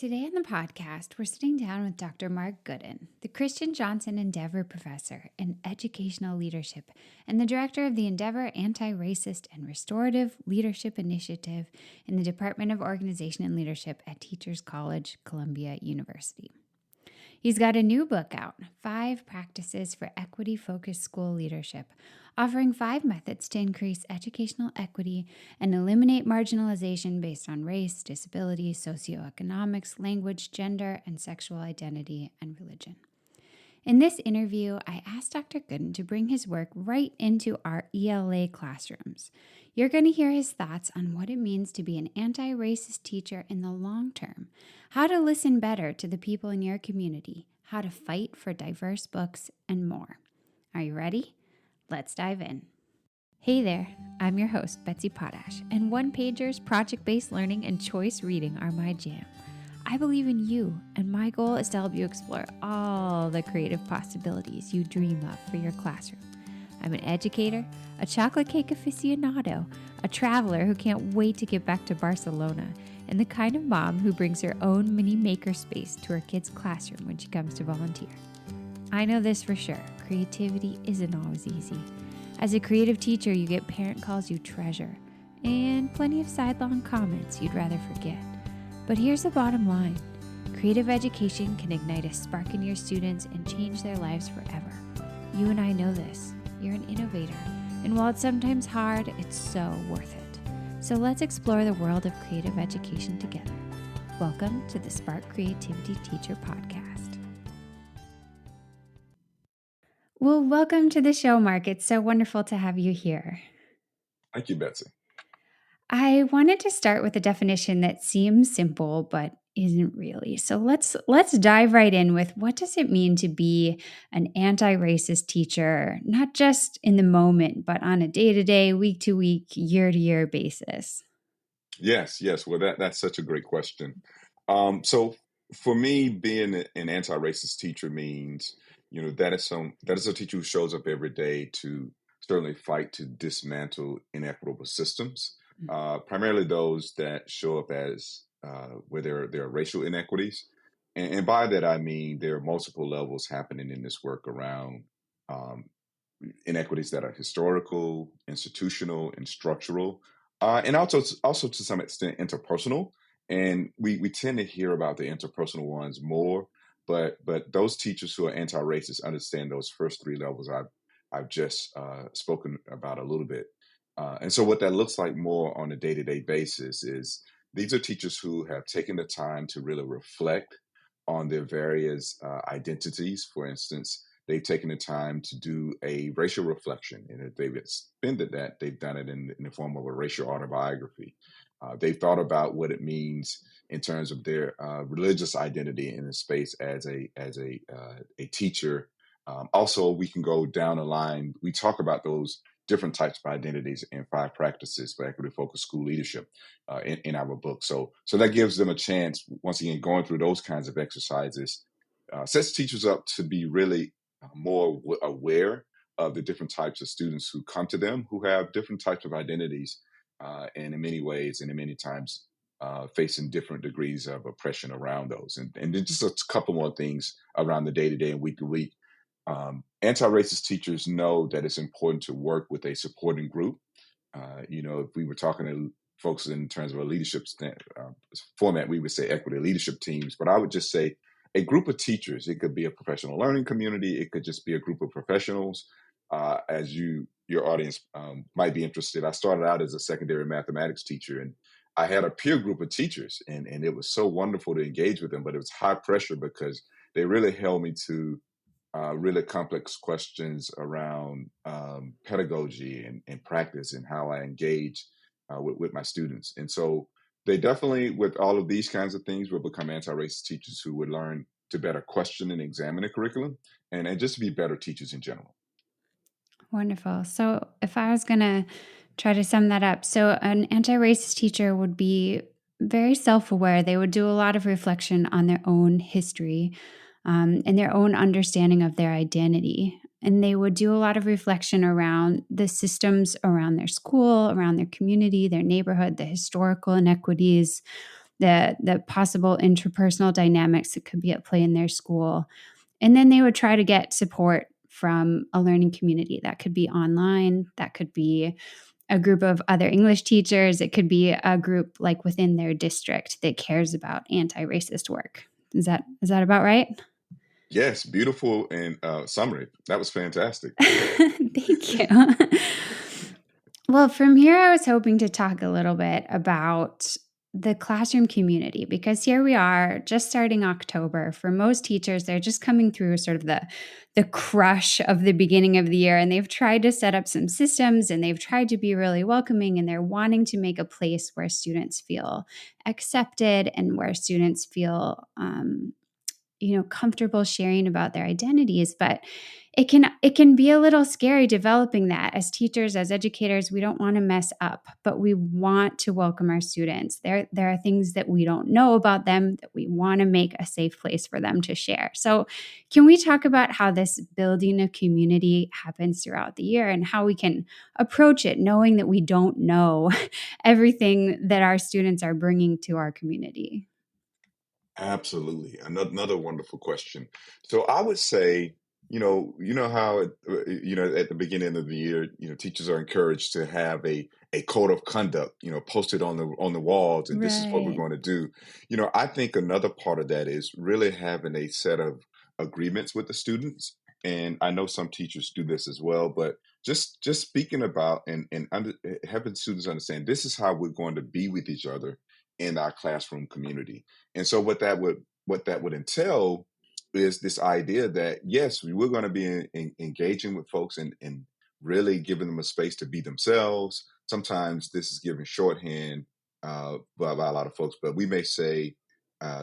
Today on the podcast, we're sitting down with Dr. Mark Gooden, the Christian Johnson Endeavor Professor in Educational Leadership and the Director of the Endeavor Anti-Racist and Restorative Leadership Initiative in the Department of Organization and Leadership at Teachers College, Columbia University. He's got a new book out, 5 Practices for Equity-Focused School Leadership, offering 5 methods to increase educational equity and eliminate marginalization based on race, disability, socioeconomics, language, gender, and sexual identity and religion. In this interview, I asked Dr. Gooden to bring his work right into our ELA classrooms. You're going to hear his thoughts on what it means to be an anti-racist teacher in the long term, how to listen better to the people in your community, how to fight for diverse books, and more. Are you ready? Let's dive in. Hey there, I'm your host, Betsy Potash, and one-pagers, project-based learning, and choice reading are my jam. I believe in you, and my goal is to help you explore all the creative possibilities you dream of for your classroom. I'm an educator, a chocolate cake aficionado, a traveler who can't wait to get back to Barcelona, and the kind of mom who brings her own mini makerspace to her kid's classroom when she comes to volunteer. I know this for sure, creativity isn't always easy. As a creative teacher, you get parent calls you treasure, and plenty of sidelong comments you'd rather forget. But here's the bottom line. Creative education can ignite a spark in your students and change their lives forever. You and I know this. You're an innovator. And while it's sometimes hard, it's so worth it. So let's explore the world of creative education together. Welcome to the Spark Creativity Teacher Podcast. Well, welcome to the show, Mark. It's so wonderful to have you here. Thank you, Betsy. I wanted to start with a definition that seems simple, but isn't really. So let's dive right in with what does it mean to be an anti-racist teacher, not just in the moment, but on a day-to-day, week-to-week, year-to-year basis? Yes. Well, that's such a great question. So for me, being an anti-racist teacher means, that is a teacher who shows up every day to certainly fight to dismantle inequitable systems, primarily those that show up as where there are racial inequities, and by that I mean there are multiple levels happening in this work around um, inequities that are historical, institutional, and structural, and also to some extent interpersonal. And we tend to hear about the interpersonal ones more, but those teachers who are anti-racist understand those first 3 levels I've just spoken about a little bit. And so what that looks like more on a day-to-day basis is these are teachers who have taken the time to really reflect on their various identities. For instance, they've taken the time to do a racial reflection, and if they've expended that, they've done it in the form of a racial autobiography. They've thought about what it means in terms of their religious identity in the space as a teacher. Also, we can go down the line. We talk about those different types of identities in 5 practices for equity focused school leadership in our book. So that gives them a chance, once again, going through those kinds of exercises, sets teachers up to be really more aware of the different types of students who come to them who have different types of identities, and in many ways and in many times facing different degrees of oppression around those. And then just a couple more things around the day-to-day and week-to-week. Anti-racist teachers know that it's important to work with a supporting group. If we were talking to folks in terms of a leadership format, we would say equity leadership teams. But I would just say a group of teachers. It could be a professional learning community. It could just be a group of professionals. As your audience might be interested, I started out as a secondary mathematics teacher, and I had a peer group of teachers, and it was so wonderful to engage with them. But it was high pressure because they really held me to really complex questions around pedagogy and practice and how I engage with my students. And so they definitely, with all of these kinds of things, will become anti-racist teachers who would learn to better question and examine the curriculum and just to be better teachers in general. Wonderful. So if I was going to try to sum that up, so an anti-racist teacher would be very self-aware. They would do a lot of reflection on their own history, and their own understanding of their identity. And they would do a lot of reflection around the systems around their school, around their community, their neighborhood, the historical inequities, the possible interpersonal dynamics that could be at play in their school. And then they would try to get support from a learning community. That could be online, that could be a group of other English teachers, it could be a group like within their district that cares about anti-racist work. Is that about right? Yes, beautiful and summary. That was fantastic. Thank you. Well, from here, I was hoping to talk a little bit about the classroom community because here we are just starting October. For most teachers, they're just coming through sort of the crush of the beginning of the year, and they've tried to set up some systems and they've tried to be really welcoming, and they're wanting to make a place where students feel accepted and where students feel comfortable sharing about their identities. But it can be a little scary developing that. As teachers, as educators, we don't want to mess up, but we want to welcome our students. There are things that we don't know about them that we want to make a safe place for them to share. So can we talk about how this building of community happens throughout the year and how we can approach it knowing that we don't know everything that our students are bringing to our community? Absolutely. Another wonderful question. So I would say, how at the beginning of the year, teachers are encouraged to have a code of conduct, posted on the walls, and this is what we're Right. going to do. I think another part of that is really having a set of agreements with the students. And I know some teachers do this as well, but just speaking about and having students understand this is how we're going to be with each other in our classroom community. And so what that would entail is this idea that yes, we're going to be engaging with folks and really giving them a space to be themselves. Sometimes this is given shorthand by a lot of folks, but we may say,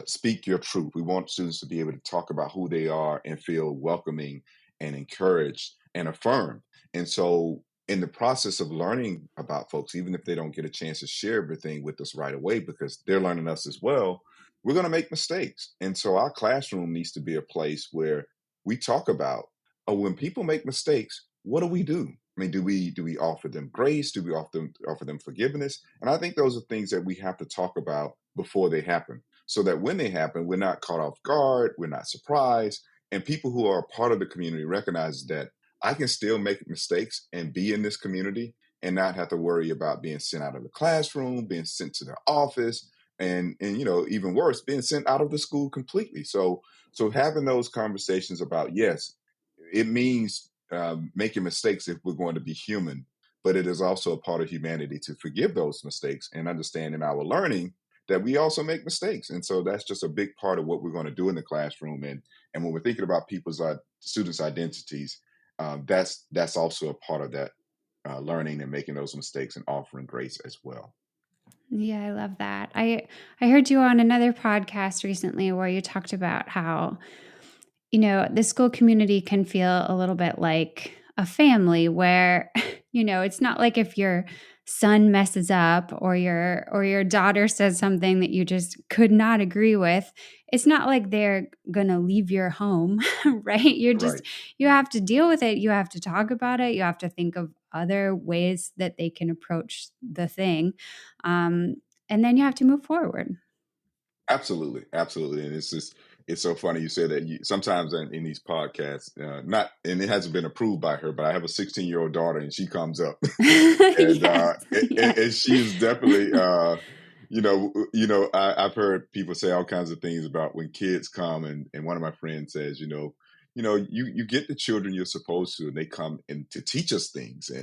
"Speak your truth." We want students to be able to talk about who they are and feel welcoming and encouraged and affirmed. And so in the process of learning about folks, even if they don't get a chance to share everything with us right away, because they're learning us as well, we're going to make mistakes. And so our classroom needs to be a place where we talk about, oh, when people make mistakes, what do we do? I mean, do we offer them grace? Do we offer them forgiveness? And I think those are things that we have to talk about before they happen, so that when they happen, we're not caught off guard, we're not surprised, and people who are a part of the community recognize that I can still make mistakes and be in this community and not have to worry about being sent out of the classroom, being sent to the office, and even worse, being sent out of the school completely. So having those conversations about, yes, it means making mistakes if we're going to be human, but it is also a part of humanity to forgive those mistakes and understand in our learning that we also make mistakes. And so that's just a big part of what we're going to do in the classroom. And when we're thinking about people's students' identities, that's also a part of that learning and making those mistakes and offering grace as well. Yeah, I love that. I heard you on another podcast recently where you talked about how, the school community can feel a little bit like a family where, it's not like if your son messes up or your daughter says something that you just could not agree with. It's not like they're going to leave your home, right? Right. You have to deal with it. You have to talk about it. You have to think of other ways that they can approach the thing. Um, and then you have to move forward. Absolutely, absolutely, and it's so funny you say that. Sometimes in these podcasts, not and it hasn't been approved by her, but I have a 16-year-old daughter, and she comes up, and Yes, and yes. she is definitely, I've heard people say all kinds of things about when kids come, and one of my friends says, you get the children you're supposed to, and they come and to teach us things, Yeah.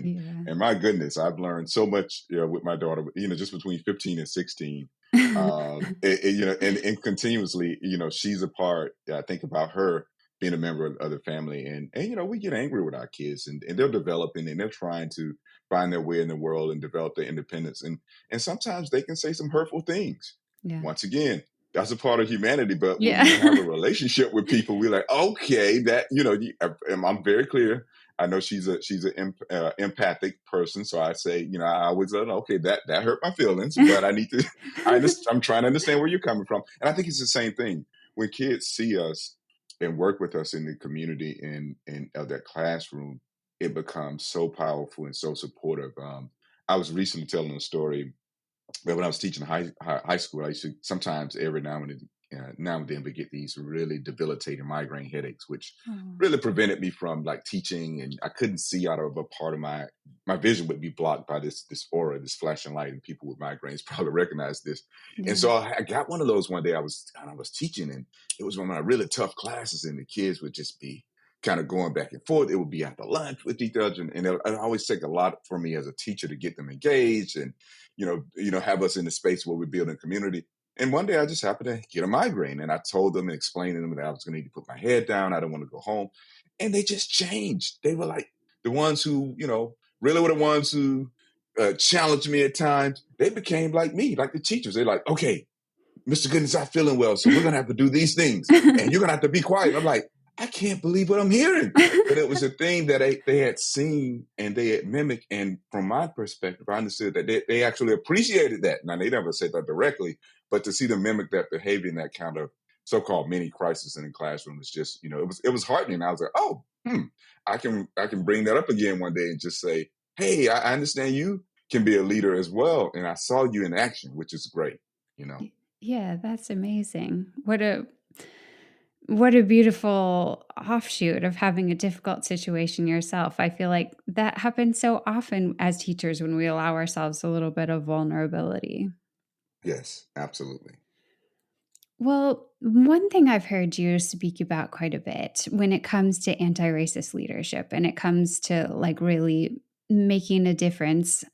and my goodness, I've learned so much with my daughter, just between 15 and 16. And continuously, she's a part. I think about her being a member of the family, and we get angry with our kids, and they're developing and they're trying to find their way in the world and develop their independence, and sometimes they can say some hurtful things. Yeah. Once again, that's a part of humanity. But when we have Yeah. a relationship with people, we're like, okay, that I'm very clear. I know she's an empathic person, so I say, I always let her know, okay, that hurt my feelings, but I need to. I'm trying to understand where you're coming from, and I think it's the same thing when kids see us and work with us in the community in of that classroom. It becomes so powerful and so supportive. I was recently telling a story But when I was teaching high school, I used to sometimes every now and then we get these really debilitating migraine headaches, which Oh, really prevented me from like teaching, and I couldn't see out of a part of my vision would be blocked by this aura, this flashing light, and people with migraines probably recognize this. And yeah. so I got one of those one day. I was teaching, and it was one of my really tough classes, and the kids would just be kind of going back and forth. It would be after lunch with each other, and it always take a lot for me as a teacher to get them engaged and have us in the space where we're building community. And one day I just happened to get a migraine, and I told them and explained to them that I was going to need to put my head down. I don't want to go home, and they just changed. They were like the ones who, really were the ones who challenged me at times. They became like me, like the teachers. They're like, okay, Mr. Gooden's not feeling well, so we're gonna have to do these things, and you're gonna have to be quiet. And I'm like, I can't believe what I'm hearing. But it was a thing that they had seen and they had mimicked. And from my perspective, I understood that they actually appreciated that. Now they never said that directly, but to see them mimic that behavior in that kind of so-called mini crisis in the classroom was just, it was heartening. I was like, oh, I can bring that up again one day and just say, hey, I understand you can be a leader as well, and I saw you in action, which is great. You know. Yeah, that's amazing. What a beautiful offshoot of having a difficult situation yourself. I feel like that happens so often as teachers when we allow ourselves a little bit of vulnerability. Yes, absolutely. Well, one thing I've heard you speak about quite a bit when it comes to anti-racist leadership and it comes to like really making a difference,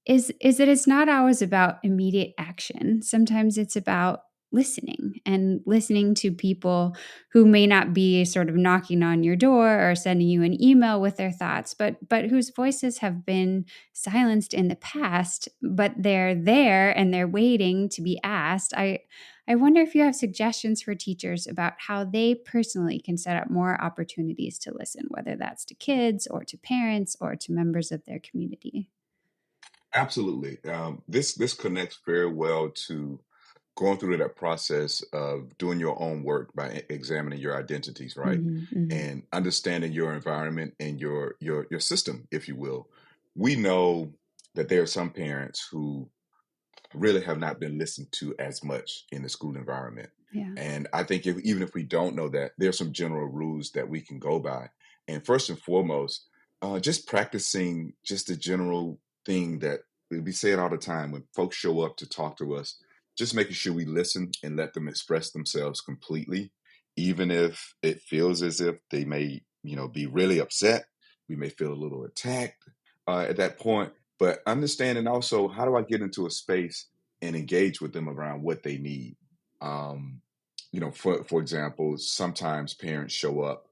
is that it's not always about immediate action. Sometimes it's about listening to people who may not be sort of knocking on your door or sending you an email with their thoughts, but whose voices have been silenced in the past, but they're there and they're waiting to be asked. I wonder if you have suggestions for teachers about how they personally can set up more opportunities to listen, whether that's to kids or to parents or to members of their community. Absolutely. This connects very well to going through that process of doing your own work by examining your identities, right? Hmm. Hmm. And understanding your environment and your system, if you will. We know that there are some parents who really have not been listened to as much in the school environment. Yeah. And I think even if we don't know that, there's some general rules that we can go by. And first and foremost, just practicing just the general thing that we say it all the time when folks show up to talk to us, just making sure we listen and let them express themselves completely, even if it feels as if they may, be really upset. We may feel a little attacked at that point, but understanding also, how do I get into a space and engage with them around what they need? Um, for example, sometimes parents show up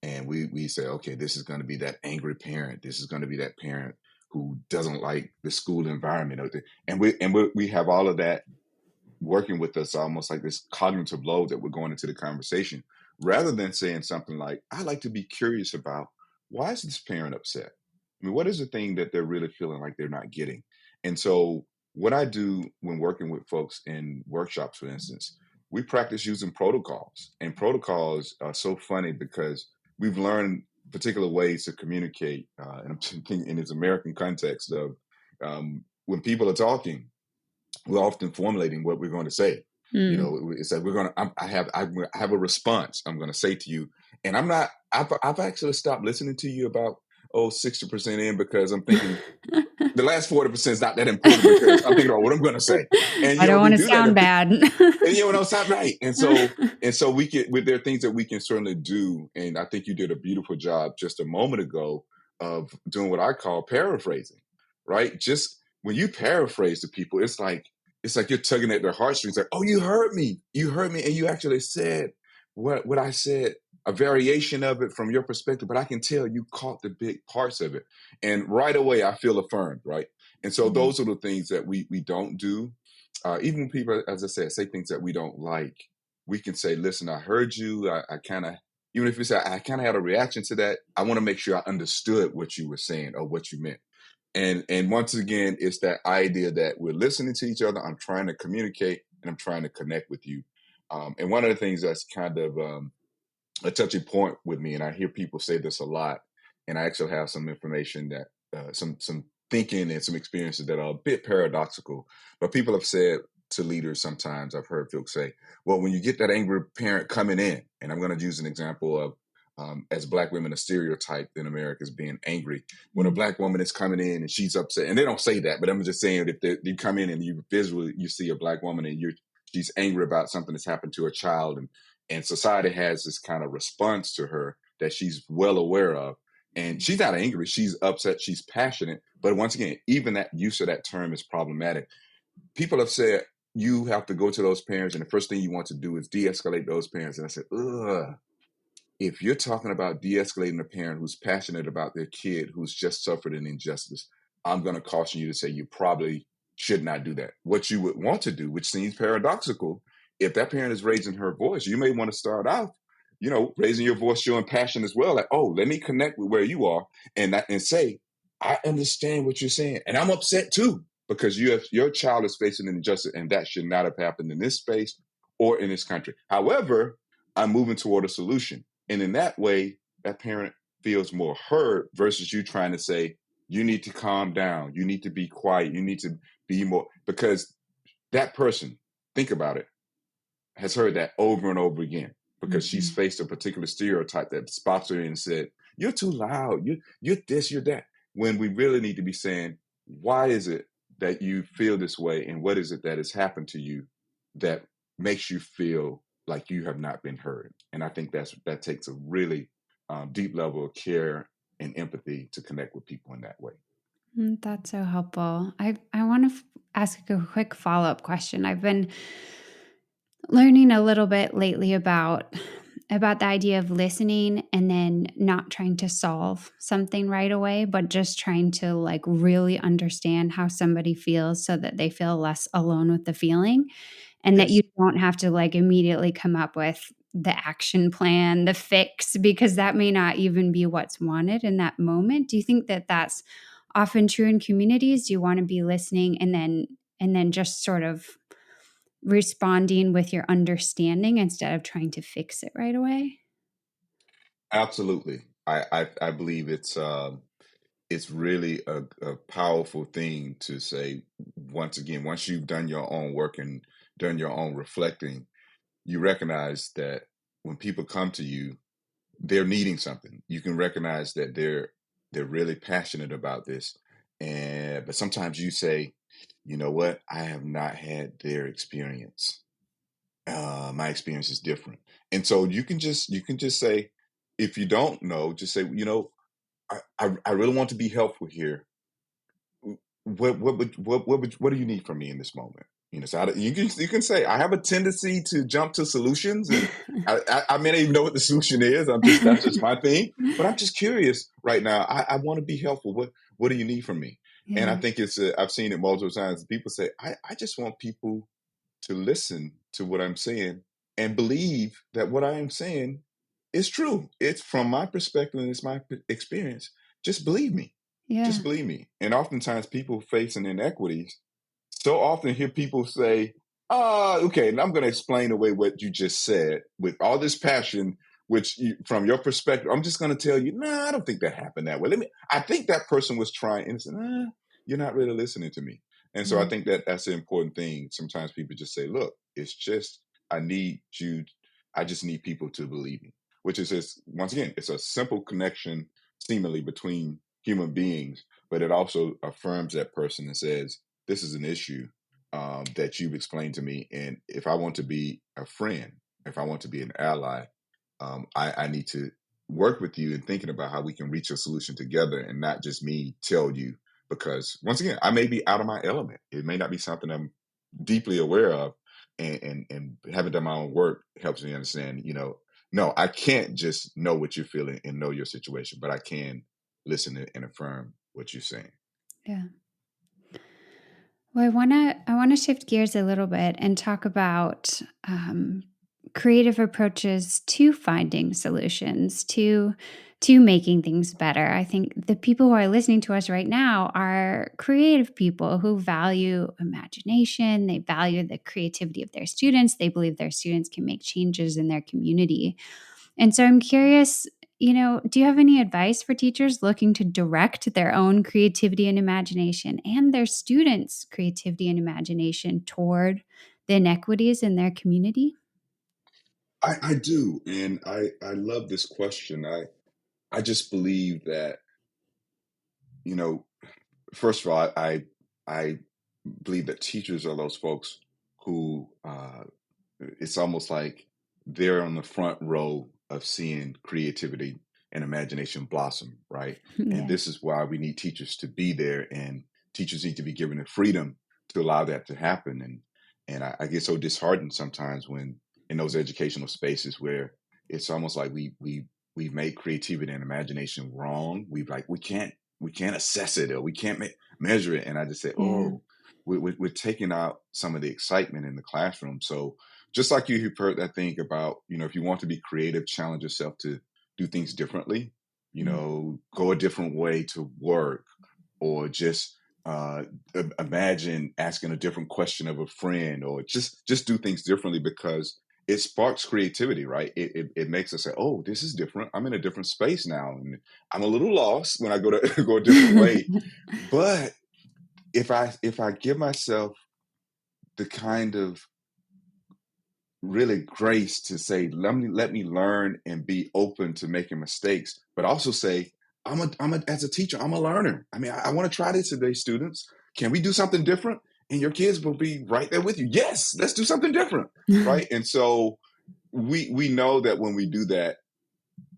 and we say, okay, this is going to be that angry parent. This is going to be that parent who doesn't like the school environment, and we have all of that working with us, almost like this cognitive load that we're going into the conversation, rather than saying something like, I like to be curious about, why is this parent upset? I mean, what is the thing that they're really feeling like they're not getting? And so, what I do when working with folks in workshops, for instance, we practice using protocols. And protocols are so funny because we've learned particular ways to communicate. And I'm thinking in this American context of when people are talking, we're often formulating what we're going to say. Mm. It's like I have a response I'm going to say to you, and I've actually stopped listening to you about 60% in, because I'm thinking the last 40% is not that important, because I'm thinking about what I'm going to say. And I don't we want to do that, sound bad. and no, it's not right. And so we can, there are things that we can certainly do, and I think you did a beautiful job just a moment ago of doing what I call paraphrasing, right? Just when you paraphrase to people, it's like you're tugging at their heartstrings, like, oh, you heard me, and you actually said what I said, a variation of it from your perspective, but I can tell you caught the big parts of it, and right away I feel affirmed, right? And so Mhm. those are the things that we don't do. Even when people, as I said, say things that we don't like, we can say, listen, I heard you. I kind of, even if you say, I kind of had a reaction to that, I want to make sure I understood what you were saying or what you meant. And once again, it's that idea that we're listening to each other. I'm trying to communicate and I'm trying to connect with you. And one of the things that's kind of a touchy point with me, and I hear people say this a lot, and I actually have some information that some thinking and some experiences that are a bit paradoxical. But people have said to leaders sometimes, I've heard folks say, well, when you get that angry parent coming in, and I'm going to use an example of, as Black women are stereotyped in America as being angry. When a Mm. Black woman is coming in and she's upset, and they don't say that, but I'm just saying if you come in and you visually you see a Black woman and she's angry about something that's happened to a child, and society has this kind of response to her that she's well aware of. And she's not angry, she's upset, she's passionate. But once again, even that use of that term is problematic. People have said you have to go to those parents, and the first thing you want to do is de escalate those parents. And I said, ugh, if you're talking about de-escalating a parent who's passionate about their kid who's just suffered an injustice, I'm going to caution you to say you probably should not do that. What you would want to do, which seems paradoxical, if that parent is raising her voice, you may want to start out, raising your voice, showing passion as well. Like, oh, let me connect with where you are, and say, I understand what you're saying, and I'm upset too because your child is facing an injustice, and that should not have happened in this space or in this country. However, I'm moving toward a solution. And in that way, that parent feels more heard versus you trying to say, you need to calm down. You need to be quiet. You need to be more, because that person, think about it, has heard that over and over again because she's Mhm. faced a particular stereotype that spots her and said, you're too loud. You're this, you're that. When we really need to be saying, why is it that you feel this way? And what is it that has happened to you that makes you feel like you have not been heard? And I think that takes a really deep level of care and empathy to connect with people in that way. That's so helpful. I want to ask a quick follow-up question. I've been learning a little bit lately about the idea of listening and then not trying to solve something right away, but just trying to like really understand how somebody feels so that they feel less alone with the feeling, and that Yes. you don't have to like immediately come up with the action plan, the fix, because that may not even be what's wanted in that moment. Do you think that that's often true in communities? Do you want to be listening and then just sort of responding with your understanding instead of trying to fix it right away? Absolutely. I believe it's really a powerful thing to say. Once again, once you've done your own work and done your own reflecting, you recognize that when people come to you, they're needing something. You can recognize that they're really passionate about this. And but sometimes you say, you know what, I have not had their experience. My experience is different. And so you can just say, if you don't know, just say, I really want to be helpful here. What do you need from me in this moment? So you can say I have a tendency to jump to solutions, and I may not even know what the solution is. That's just my thing, but I'm just curious right now. I want to be helpful. What do you need from me? And I Yeah. think I've seen it multiple times. People say I just want people to listen to what I'm saying and believe that what I am saying is true. It's from my perspective and it's my experience. Just believe me. Just Yeah. believe me. And oftentimes people facing inequities so often hear people say, okay, and I'm going to explain away what you just said with all this passion, from your perspective, I'm just going to tell you, nah, I don't think that happened that way. I think that person was trying, and say, nah, you're not really listening to me. And so I Mm. think that that's the important thing. Sometimes people just say, look, it's just, I need you, I just need people to believe me, which is just, once again, it's a simple connection seemingly between human beings, but it also affirms that person and says, this is an issue that you've explained to me. And if I want to be a friend, if I want to be an ally, I need to work with you in thinking about how we can reach a solution together and not just me tell you, because once again, I may be out of my element. It may not be something I'm deeply aware of. And having done my own work helps me understand, no, I can't just know what you're feeling and know your situation, but I can listen and affirm what you're saying. Yeah. Well, I wanna shift gears a little bit and talk about creative approaches to finding solutions to making things better. I think the people who are listening to us right now are creative people who value imagination. They value the creativity of their students. They believe their students can make changes in their community. And so I'm curious. Do you have any advice for teachers looking to direct their own creativity and imagination and their students' creativity and imagination toward the inequities in their community? I do, and I love this question. I just believe that, you know, first of all, I believe that teachers are those folks who it's almost like they're on the front row of seeing creativity and imagination blossom, right? And Yeah. this is why we need teachers to be there, and teachers need to be given the freedom to allow that to happen. And I get so disheartened sometimes when in those educational spaces where it's almost like we've made creativity and imagination wrong. We can't assess it, or we can't measure it. And I just say, Yeah. oh, we're taking out some of the excitement in the classroom. So just like you've heard that thing about, if you want to be creative, challenge yourself to do things differently, Mm. go a different way to work, or just uh, imagine asking a different question of a friend, or just do things differently, because it sparks creativity, right? It makes us say, oh, this is different. I'm in a different space now. And I'm a little lost when I go to go a different way. But if I give myself the kind of really grace to say, let me learn and be open to making mistakes, but also say, as a teacher, I'm a learner. I mean, I want to try this today, students. Can we do something different? And your kids will be right there with you. Yes, let's do something different, right? And so we know that when we do that,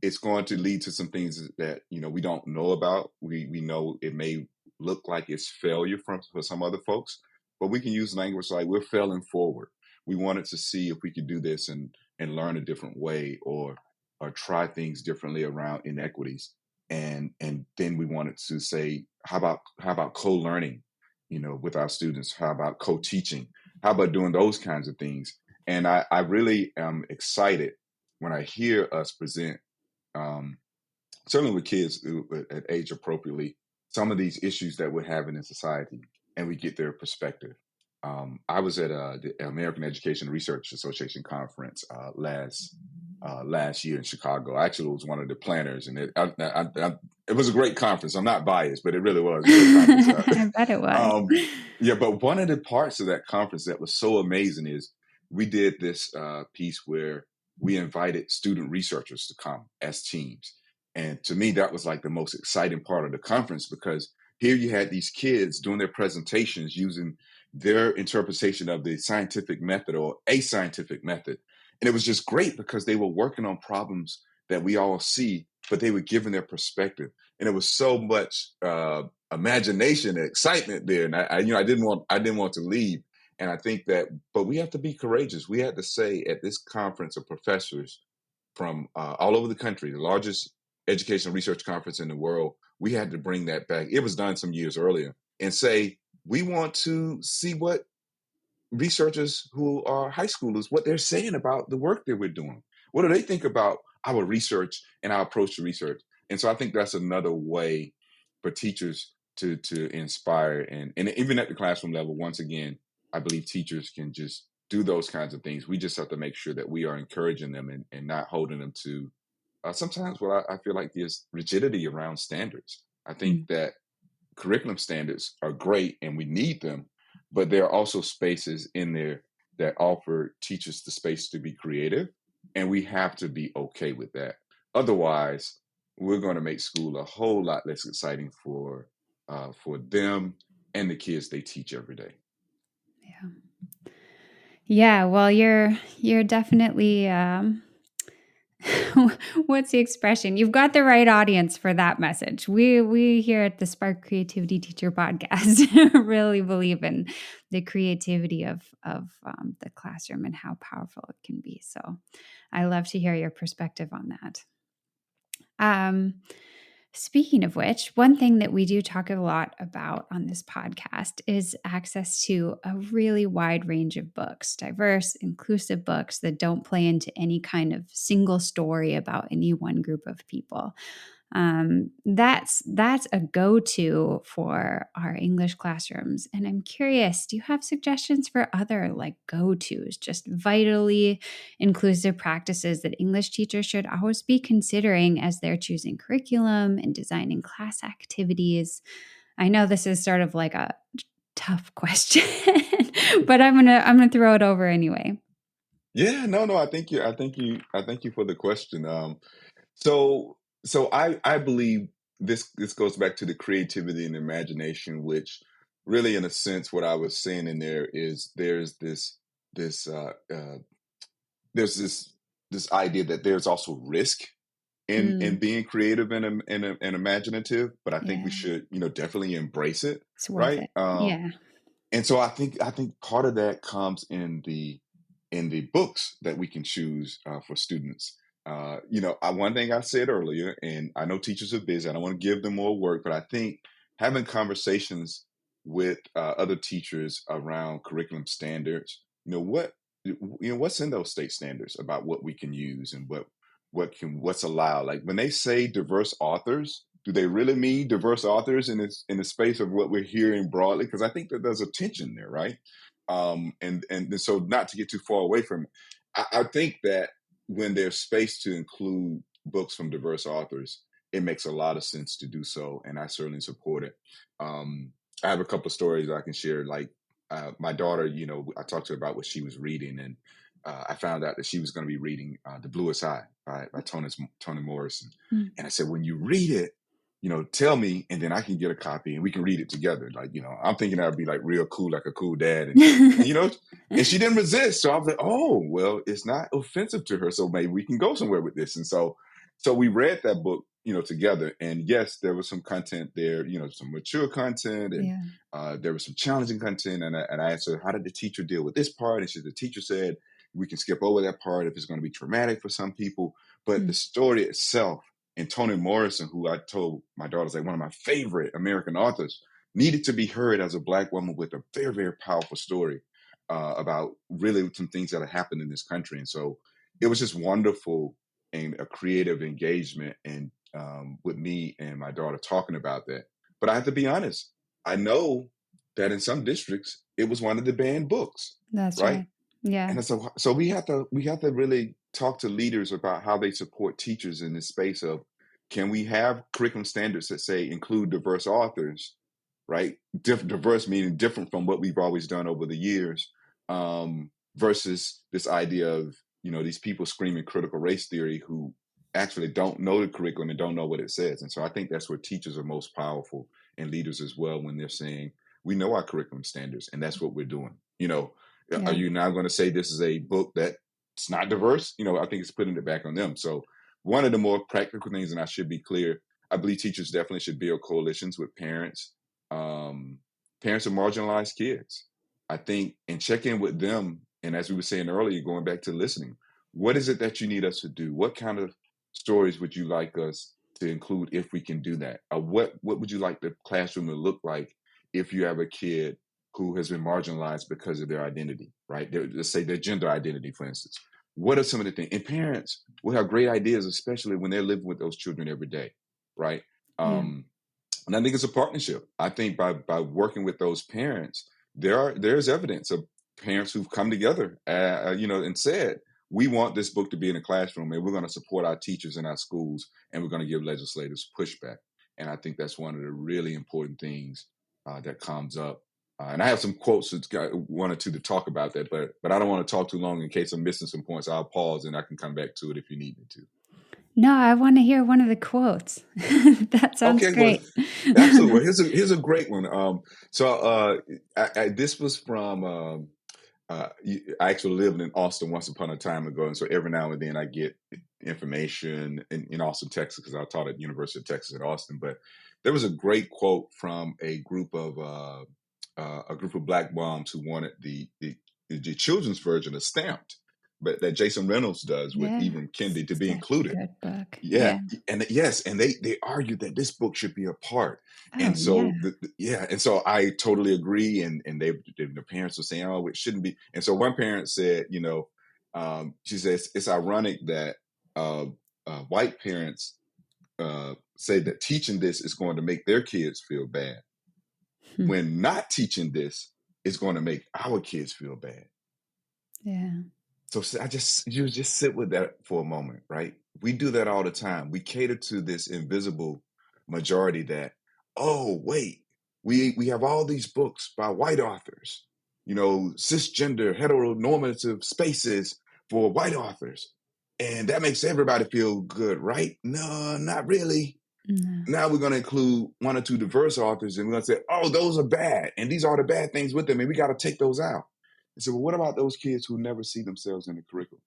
it's going to lead to some things that we don't know about. We know it may look like it's failure for some other folks, but we can use language like we're failing forward. We wanted to see if we could do this and learn a different way, or try things differently around inequities. And then we wanted to say, how about co-learning, with our students? How about co-teaching? How about doing those kinds of things? And I really am excited when I hear us present, um, certainly with kids at age appropriately, some of these issues that we're having in society, and we get their perspective. I was at the American Education Research Association conference last year in Chicago. I actually was one of the planners, and it was a great conference. I'm not biased, but it really was a great conference. I bet it was. Um, yeah, but one of the parts of that conference that was so amazing is we did this piece where we invited student researchers to come as teams. And to me, that was like the most exciting part of the conference, because here you had these kids doing their presentations using their interpretation of the scientific method, or a scientific method. And it was just great because they were working on problems that we all see, but they were giving their perspective. And it was so much imagination and excitement there. And I didn't want to leave. And I think that, but we have to be courageous. We had to say at this conference of professors from all over the country, the largest educational research conference in the world, we had to bring that back. It was done some years earlier, and say, we want to see what researchers who are high schoolers, what they're saying about the work that we're doing. What do they think about our research and our approach to research? And so I think that's another way for teachers to inspire, and even at the classroom level. Once again, I believe teachers can just do those kinds of things. We just have to make sure that we are encouraging them, and not holding them to sometimes what I feel like is rigidity around standards. I think Mm. that curriculum standards are great and we need them, but there are also spaces in there that offer teachers the space to be creative, and we have to be okay with that. Otherwise, we're going to make school a whole lot less exciting for them and the kids they teach every day. Yeah. Yeah. Well, you're definitely what's the expression? You've got the right audience for that message. We here at the Spark Creativity Teacher Podcast really believe in the creativity of the classroom and how powerful it can be. So I love to hear your perspective on that. Um, Speaking of which, one thing that we do talk a lot about on this podcast is access to a really wide range of books, diverse, inclusive books that don't play into any kind of single story about any one group of people. That's a go-to for our English classrooms. And I'm curious, do you have suggestions for other like go-tos, just vitally inclusive practices that English teachers should always be considering as they're choosing curriculum and designing class activities? I know this is sort of like a tough question, but I'm gonna throw it over anyway. Yeah, no, I thank you for the question. So, I believe this goes back to the creativity and imagination, which really, in a sense, what I was saying in there is this there's this idea that there's also risk in Mm, being creative and imaginative, but I think we yeah, should, definitely embrace it, it's worth right? it. Yeah. And so I think part of that comes in the books that we can choose for students. One thing I said earlier, and I know teachers are busy. I don't want to give them more work, but I think having conversations with other teachers around curriculum standards, what's in those state standards about what we can use and what's allowed. Like when they say diverse authors, do they really mean diverse authors in the space of what we're hearing broadly? Because I think that there's a tension there, right? And so not to get too far away from it, I think that when there's space to include books from diverse authors, it makes a lot of sense to do so, and I certainly support it. I have a couple of stories I can share. Like my daughter, I talked to her about what she was reading, and I found out that she was going to be reading "The Bluest Eye" by Toni Morrison, Mm. and I said, when you read it, tell me, and then I can get a copy and we can read it together. Like, I'm thinking that'd be like real cool, like a cool dad. And and she didn't resist. So I was like, oh, well, it's not offensive to her. So maybe we can go somewhere with this. And so we read that book, together. And yes, there was some content there, some mature content and Yeah. there was some challenging content. And I asked her, how did the teacher deal with this part? And the teacher said, we can skip over that part if it's going to be traumatic for some people. But the Mm. story itself, and Toni Morrison, who I told my daughter is like one of my favorite American authors, needed to be heard as a Black woman with a very, very powerful story about really some things that have happened in this country. And so it was just wonderful and a creative engagement and with me and my daughter talking about that. But I have to be honest, I know that in some districts it was one of the banned books, That's right? right. Yeah. And so we have to really talk to leaders about how they support teachers in this space of, can we have curriculum standards that say include diverse authors, right? Diverse meaning different from what we've always done over the years, versus this idea of these people screaming critical race theory who actually don't know the curriculum and don't know what it says. And so I think that's where teachers are most powerful, and leaders as well, when they're saying we know our curriculum standards and that's what we're doing. Are Yeah. you now going to say this is a book that's not diverse? I think it's putting it back on them. So one of the more practical things, and I should be clear, I believe teachers definitely should build coalitions with parents, um, parents of marginalized kids. I think, and check in with them. And as we were saying earlier, going back to listening, what is it that you need us to do? What kind of stories would you like us to include if we can do that? Or what would you like the classroom to look like if you have a kid who has been marginalized because of their identity, right? Let's say their gender identity, for instance. What are some of the things? And parents will have great ideas, especially when they're living with those children every day, right? Yeah. Um, and I think it's a partnership. I think by working with those parents, there's evidence of parents who've come together, and said, we want this book to be in the classroom, and we're going to support our teachers in our schools, and we're going to give legislators pushback. And I think that's one of the really important things that comes up. And I have some quotes that's got one or two to talk about that, but I don't want to talk too long in case I'm missing some points. I'll pause and I can come back to it if you need me to. No, I want to hear one of the quotes. That sounds Okay, well, great. absolutely. Well, here's a great one. This was from. I actually lived in Austin once upon a time ago, and so every now and then I get information in Austin, Texas, because I taught at University of Texas at Austin. But there was a great quote from a group of Black moms who wanted the children's version of Stamped, but that Jason Reynolds does with Yeah. Ibram Kendi to be Such a included. good book. Yeah, Yeah. and yes, and they argued that this book should be a part, Oh, and yeah. so yeah, and so I totally agree, and the parents were saying, oh, it shouldn't be, and so one parent said, she says it's ironic that white parents say that teaching this is going to make their kids feel bad, Hmm. when not teaching this is going to make our kids feel bad. Yeah. So you just sit with that for a moment, right? We do that all the time. We cater to this invisible majority that, oh wait, we have all these books by white authors, cisgender heteronormative spaces for white authors, and that makes everybody feel good, right? No, not really. No. Now we're going to include one or two diverse authors, and we're going to say, oh, those are bad, and these are the bad things with them, and we got to take those out. And so, well, what about those kids who never see themselves in the curriculum?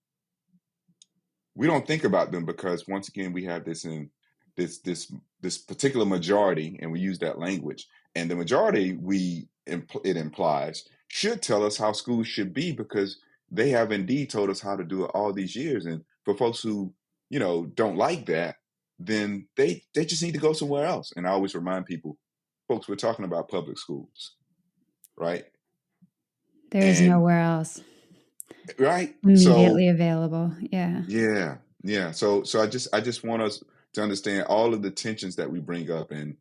We don't think about them because, once again, we have this this this particular majority, and we use that language. And the majority, it implies, should tell us how schools should be, because they have indeed told us how to do it all these years. And for folks who don't like that, then they just need to go somewhere else. And I always remind people, folks, we're talking about public schools, right? There is And nowhere else right, so immediately available. Yeah. yeah, yeah. So I just want us to understand all of the tensions that we bring up, and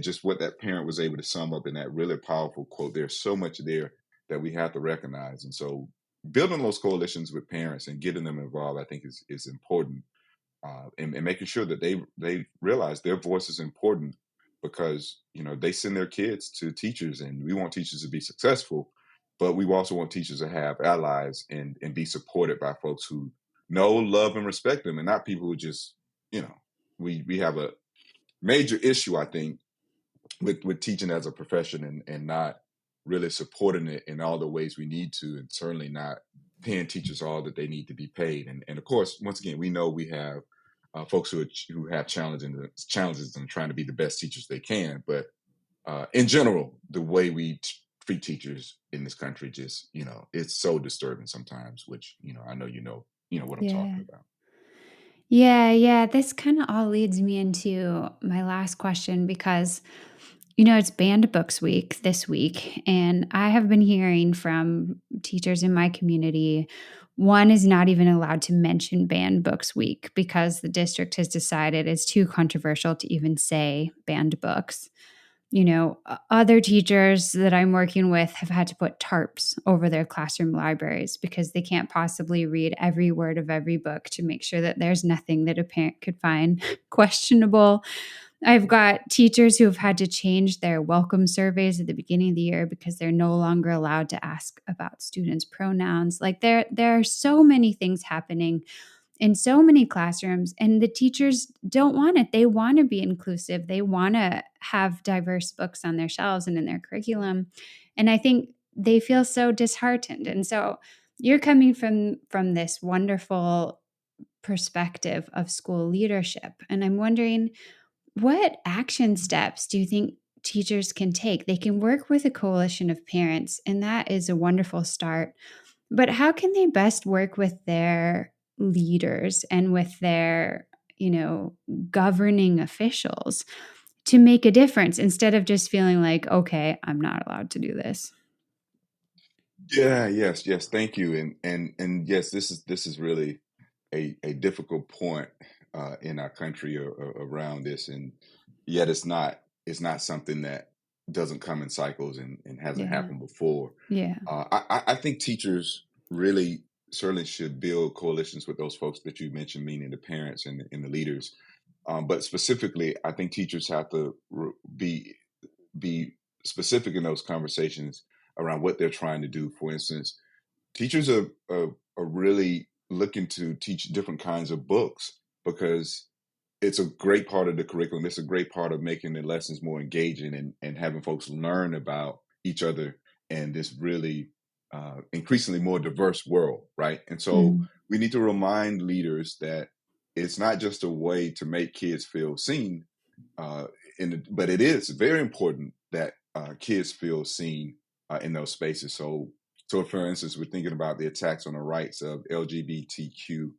just what that parent was able to sum up in that really powerful quote. There's so much there that we have to recognize, and so building those coalitions with parents and getting them involved, I think, is important, and making sure that they realize their voice is important, because they send their kids to teachers, and we want teachers to be successful, but we also want teachers to have allies and be supported by folks who know, love, and respect them, and not people who just we have a major issue, I think, with teaching as a profession, and not really supporting it in all the ways we need to, and certainly not paying teachers all that they need to be paid. And of course, once again, we know we have folks who have challenges and trying to be the best teachers they can. But in general, the way we treat teachers in this country, just it's so disturbing sometimes. Which I know what I'm Yeah. talking about. Yeah, yeah. This kind of all leads me into my last question because, it's banned books week this week. And I have been hearing from teachers in my community, one is not even allowed to mention banned books week because the district has decided it's too controversial to even say banned books. Other teachers that I'm working with have had to put tarps over their classroom libraries because they can't possibly read every word of every book to make sure that there's nothing that a parent could find questionable. I've got teachers who have had to change their welcome surveys at the beginning of the year because they're no longer allowed to ask about students' pronouns. Like there are so many things happening in so many classrooms, and the teachers don't want it. They want to be inclusive. They want to have diverse books on their shelves and in their curriculum. And I think they feel so disheartened. And so you're coming from this wonderful perspective of school leadership. And I'm wondering, what action steps do you think teachers can take? They can work with a coalition of parents, and that is a wonderful start. But how can they best work with their leaders and with their, governing officials to make a difference instead of just feeling like, okay, I'm not allowed to do this? Yeah, yes, thank you. And yes, this is really a difficult point in our country, around this, and yet it's not something that doesn't come in cycles, and hasn't Yeah. happened before. Yeah. I think teachers really certainly should build coalitions with those folks that you mentioned, meaning the parents and the leaders. But specifically, I think teachers have to be specific in those conversations around what they're trying to do. For instance, teachers are really looking to teach different kinds of books, because it's a great part of the curriculum. It's a great part of making the lessons more engaging, and having folks learn about each other and this really increasingly more diverse world, right? And so Mhm. we need to remind leaders that it's not just a way to make kids feel seen, uh, but it is very important that kids feel seen in those spaces. So for instance, we're thinking about the attacks on the rights of LGBTQ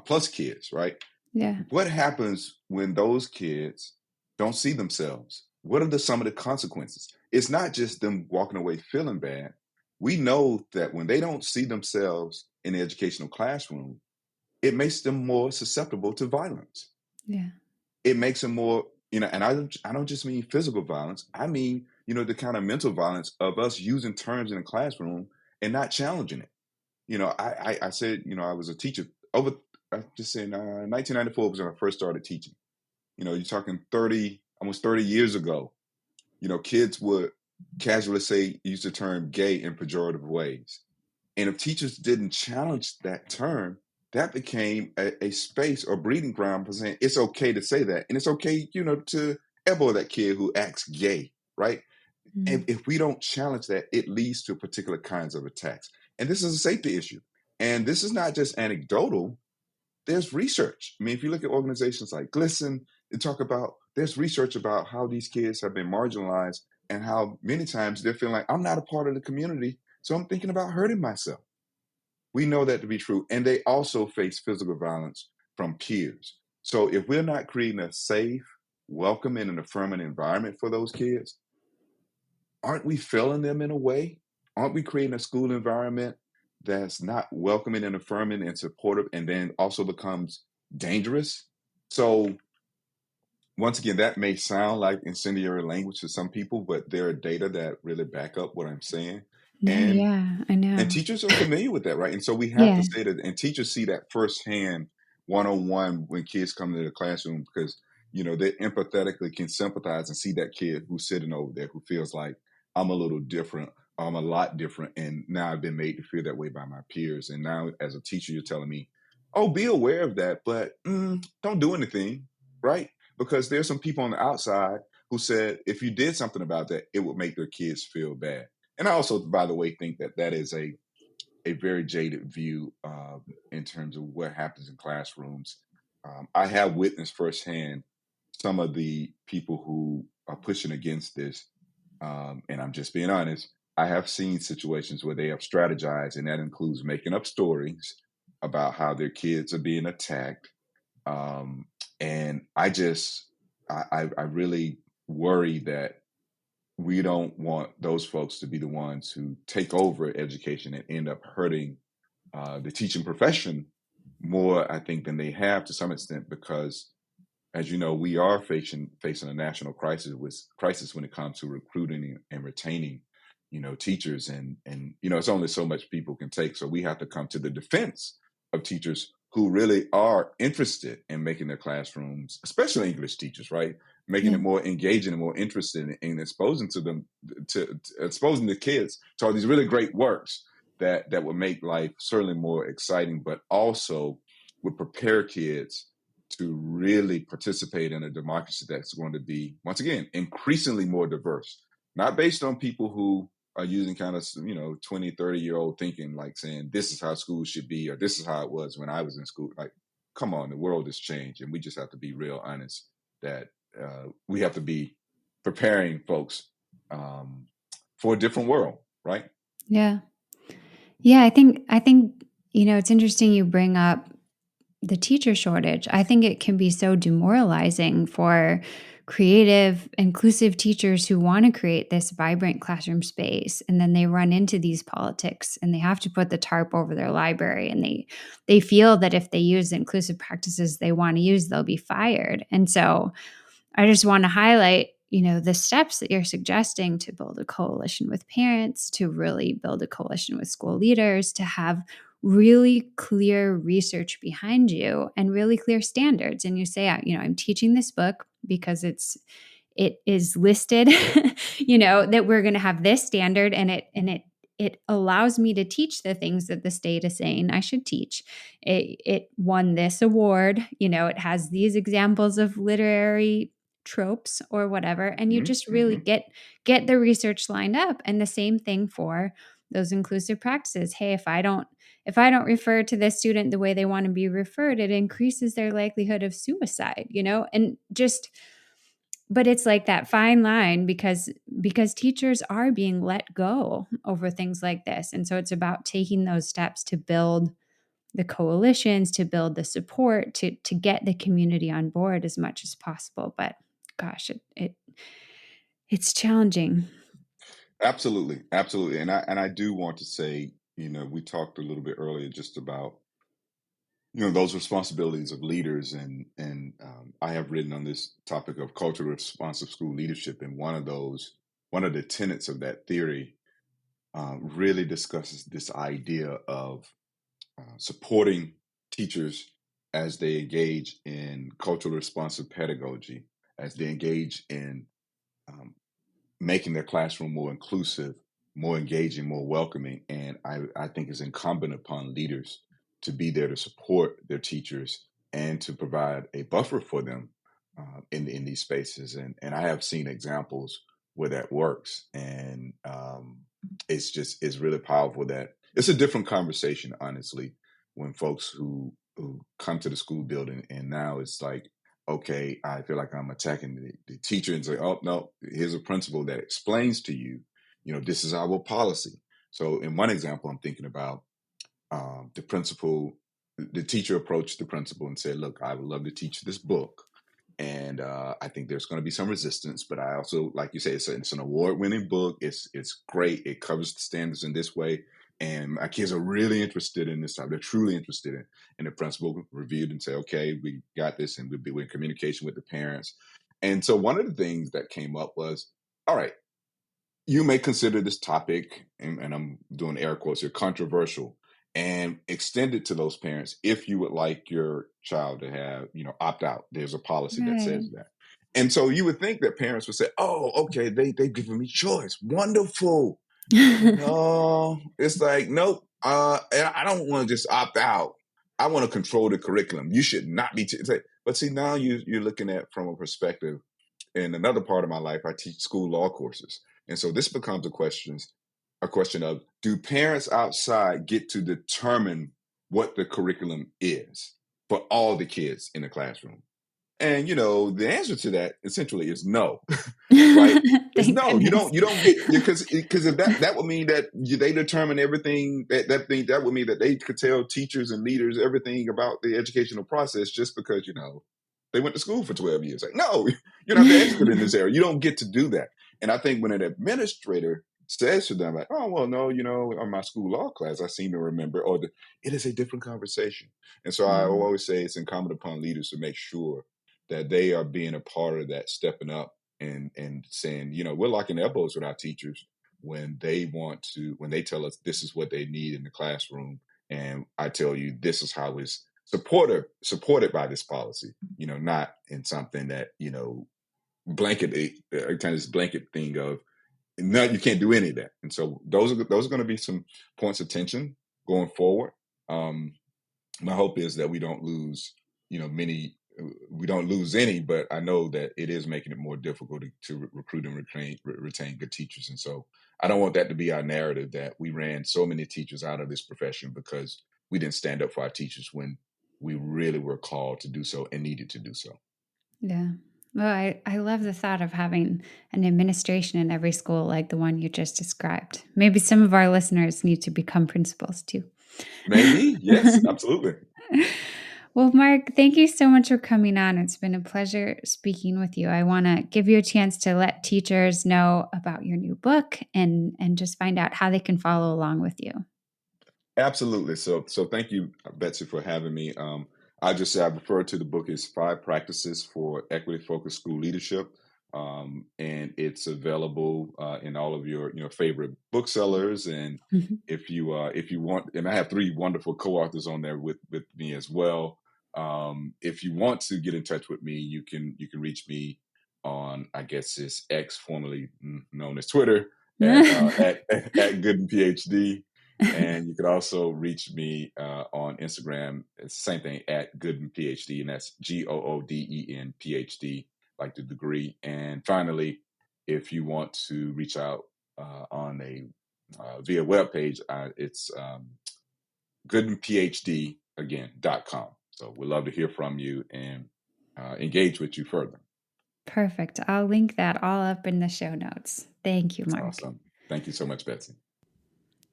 plus kids, right? Yeah. What happens when those kids don't see themselves? What are some of the consequences? It's not just them walking away feeling bad. We know that when they don't see themselves in the educational classroom, it makes them more susceptible to violence. Yeah. It makes them more, and I don't just mean physical violence. I mean, the kind of mental violence of us using terms in the classroom and not challenging it. I said, I was a teacher over, I just said, 1994 was when I first started teaching. You're talking 30, almost 30 years ago. Kids would casually say, use the term gay in pejorative ways. And if teachers didn't challenge that term, that became a space or breeding ground for saying it's okay to say that. And it's okay, to elbow that kid who acts gay, right? And Mm. if we don't challenge that, it leads to particular kinds of attacks. And this is a safety issue. And this is not just anecdotal, there's research. I mean, if you look at organizations like Glisten, they talk about there's research about how these kids have been marginalized and how many times they're feeling like I'm not a part of the community, so I'm thinking about hurting myself. We know that to be true. And they also face physical violence from peers. So if we're not creating a safe, welcoming, and affirming environment for those kids, aren't we failing them in a way? Aren't we creating a school environment that's not welcoming and affirming and supportive and then also becomes dangerous? So, once again, that may sound like incendiary language to some people, but there are data that really back up what I'm saying. No, And yeah, I and know. teachers are familiar with that, right? And so we have to Yeah. say that, and teachers see that firsthand, one on one, when kids come to the classroom, because they empathetically can sympathize and see that kid who's sitting over there who feels like I'm a little different, I'm a lot different, and now I've been made to feel that way by my peers. And now, as a teacher, you're telling me, "Oh, be aware of that, but don't do anything," right? Because there's some people on the outside who said if you did something about that, it would make their kids feel bad. And I also, by the way, think that that is a very jaded view in terms of what happens in classrooms. I have witnessed firsthand some of the people who are pushing against this, and I'm just being honest. I have seen situations where they have strategized, and that includes making up stories about how their kids are being attacked. Um, and I really worry that we don't want those folks to be the ones who take over education and end up hurting the teaching profession more, I think, than they have to some extent, because, as you know, we are facing a national crisis when it comes to recruiting and retaining, teachers, and it's only so much people can take. So we have to come to the defense of teachers who really are interested in making their classrooms, especially English teachers, right, making Yeah. it more engaging and more interested in exposing to exposing the kids to all these really great works that would make life certainly more exciting, but also would prepare kids to really participate in a democracy that's going to be, once again, increasingly more diverse, not based on people who are using kind of, 20, 30-year-old thinking, like saying, this is how school should be, or this is how it was when I was in school. Like, come on, the world has changed. And we just have to be real honest that we have to be preparing folks um, for a different world, right? Yeah. Yeah, I think it's interesting you bring up the teacher shortage. I think it can be so demoralizing for creative, inclusive teachers who want to create this vibrant classroom space, and then they run into these politics and they have to put the tarp over their library, and they feel that if they use the inclusive practices they want to use, they'll be fired. And so I just want to highlight, the steps that you're suggesting to build a coalition with parents, to really build a coalition with school leaders, to have really clear research behind you and really clear standards. And you say, I'm teaching this book because it is listed, that we're going to have this standard, and it allows me to teach the things that the state is saying I should teach. It won this award, it has these examples of literary tropes or whatever, and you just really Hmm. get the research lined up. And the same thing for those inclusive practices. Hey, if I don't refer to this student the way they want to be referred, it increases their likelihood of suicide, and just, but it's like that fine line, because teachers are being let go over things like this. And so it's about taking those steps to build the coalitions, to build the support, to get the community on board as much as possible. But gosh, it's challenging. Absolutely, absolutely. And I do want to say, we talked a little bit earlier just about those responsibilities of leaders, and I have written on this topic of culturally responsive school leadership, and one of the tenets of that theory really discusses this idea of supporting teachers as they engage in culturally responsive pedagogy, as they engage in um, making their classroom more inclusive, more engaging, more welcoming. And I think it's incumbent upon leaders to be there to support their teachers and to provide a buffer for them in these spaces. And I have seen examples where that works. And it's really powerful that it's a different conversation, honestly, when folks who come to the school building and now it's like, okay, I feel like I'm attacking the teacher and say, oh, no, here's a principle that explains to you, this is our policy. So in one example, I'm thinking about the teacher approached the principal and said, look, I would love to teach this book. And I think there's going to be some resistance, but I also, like you say, it's an award-winning book. It's great. It covers the standards in this way, and my kids are really interested in this. They're truly interested in. And the principal reviewed and said, "Okay, we got this," and we're in communication with the parents. And so one of the things that came up was, all right, you may consider this topic, and I'm doing air quotes here, controversial, and extend it to those parents if you would like your child to have, opt out. There's a policy that Right. says that. And so you would think that parents would say, oh, okay, they've given me choice. Wonderful. No, it's like, nope. I don't want to just opt out. I want to control the curriculum. You should not be. But see, now you're looking at from a perspective. In another part of my life, I teach school law courses, and so this becomes a question of, do parents outside get to determine what the curriculum is for all the kids in the classroom? And the answer to that essentially is no. Right? It's Thank no. You goodness. don't get, because if that would mean that they determine everything. That would mean that they could tell teachers and leaders everything about the educational process just because they went to school for 12 years. Like, no, you're not the expert in this area. You don't get to do that. And I think when an administrator says to them, like, oh well, no, on my school law class, I seem to remember, it is a different conversation. And so I Mm, always say it's incumbent upon leaders to make sure that they are being a part of that, stepping up and saying, we're locking elbows with our teachers when they tell us this is what they need in the classroom, and I tell you this is how it's supported by this policy, not in something that kind of this blanket thing of, no, you can't do any of that. And so those are going to be some points of tension going forward. Um, my hope is that many we don't lose any, but I know that it is making it more difficult to recruit and retain good teachers. And so I don't want that to be our narrative, that we ran so many teachers out of this profession because we didn't stand up for our teachers when we really were called to do so and needed to do so. yeah. Well, I love the thought of having an administration in every school like the one you just described. Maybe some of our listeners need to become principals too. Maybe, yes, absolutely. Well, Mark, thank you so much for coming on. It's been a pleasure speaking with you. I want to give you a chance to let teachers know about your new book and just find out how they can follow along with you. Absolutely. So thank you, Betsy, for having me. I refer to the book as Five Practices for Equity Focused School Leadership. And it's available in all of your favorite booksellers. And Mhm. if you want, and I have three wonderful co-authors on there with me as well. If you want to get in touch with me, you can reach me on, I guess it's X, formerly known as Twitter, at Gooden PhD. And you could also reach me on Instagram. It's the same thing, at Gooden PhD, and that's Gooden PhD, like the degree. And finally, if you want to reach out on a via webpage, it's goodenphd again.com. So we'd love to hear from you and engage with you further. Perfect. I'll link that all up in the show notes. Thank you, Mark. Awesome. Thank you so much, Betsy.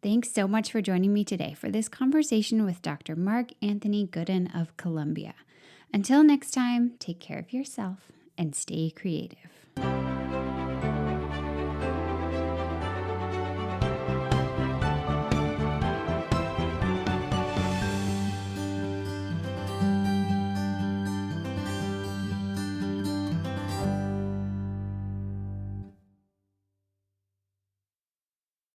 Thanks so much for joining me today for this conversation with Dr. Mark Anthony Gooden of Columbia. Until next time, take care of yourself and stay creative.